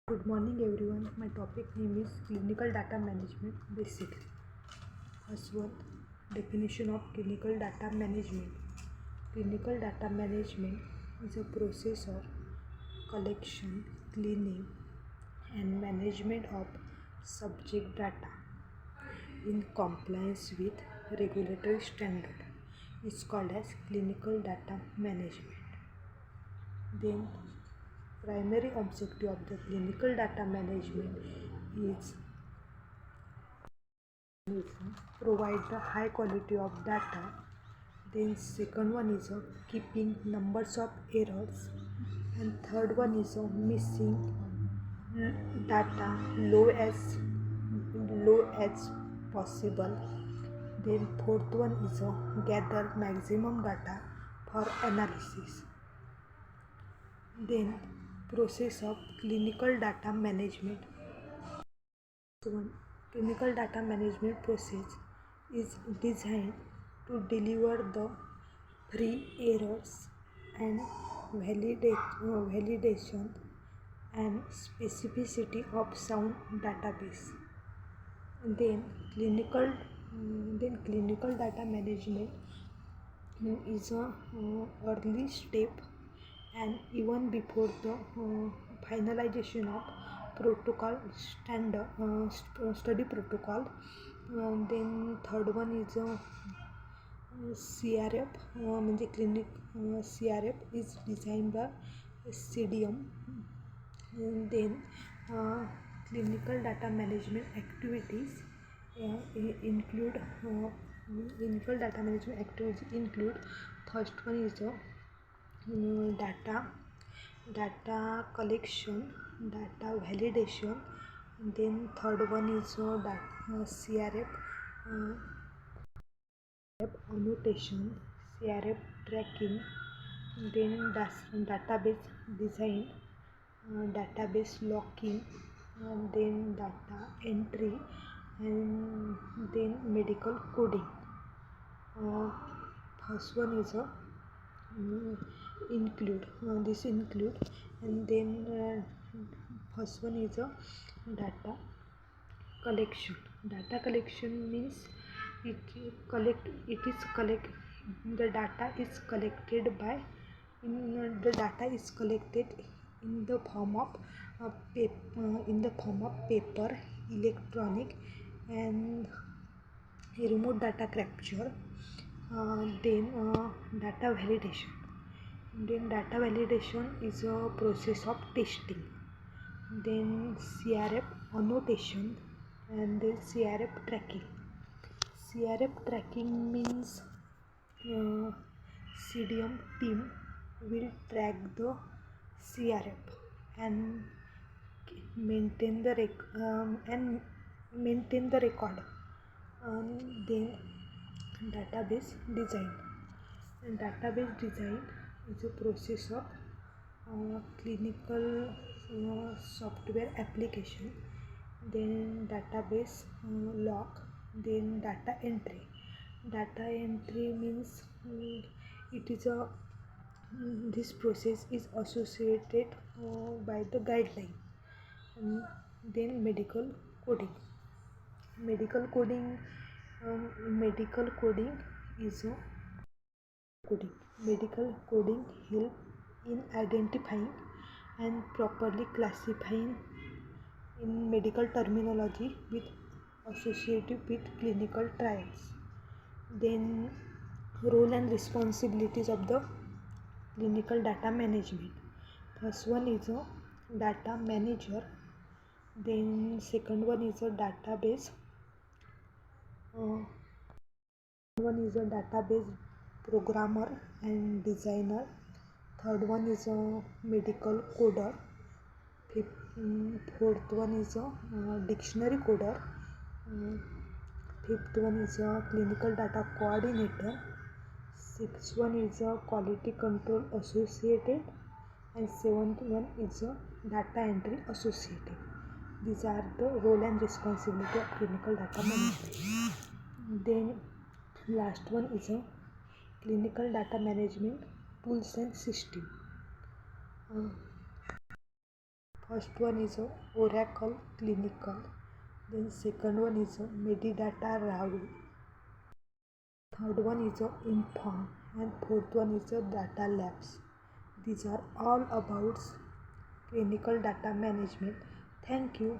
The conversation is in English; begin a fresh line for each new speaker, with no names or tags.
Good morning everyone. My topic name is clinical data management basic. First one, definition of clinical data management. Clinical data management is a process of collection, cleaning and management of subject data in compliance with regulatory standard. It's called as clinical data management. Then primary objective of the clinical data management is provide the high quality of data. Then second one is keeping numbers of errors, and third one is missing data low as possible. Then fourth one is gather maximum data for analysis. Then process of clinical data management. One, clinical data management process is designed to deliver the free errors and validation and specificity of sound database. Then clinical data management is a early step, and even before the finalization of protocol study protocol. Then third one is CRF म्हणजे CRF is designed by CDM. Then clinical data management activities include clinical data management activities include first one is data collection, data validation. Then third one is CRF annotation, CRF tracking. Then database design, database locking, and then data entry, and then medical coding. First one is include, and then first one is data collection. Data collection means the data is collected by the data is collected in the form of paper, electronic, and remote data capture. Then data validation. Then data validation is a process of testing. Then CRF annotation, and then CRF tracking. CRF tracking means CDM team will track the CRF and maintain the record. Then database design. And database design is a process of clinical software application. Then database log. Then data entry. Data entry means it is a this process is associated by the guideline. Then medical coding. Medical coding is a coding. Medical coding help in identifying and properly classifying in medical terminology with associated with clinical trials. Then role and responsibilities of the clinical data management. First one is a data manager. Then second one is a database. One is a database programmer and designer. Third one is a medical coder. Fourth one is a dictionary coder. Fifth one is a clinical data coordinator. Sixth one is a quality control associated, and seventh one is a data entry associated. These are the role and responsibility of clinical data management. Then last one is a clinical data management tools and system. First one is a Oracle Clinical. Then second one is a Medidata Ravi. Third one is a Inform, and fourth one is a Data Labs. These are all about clinical data management. Thank you.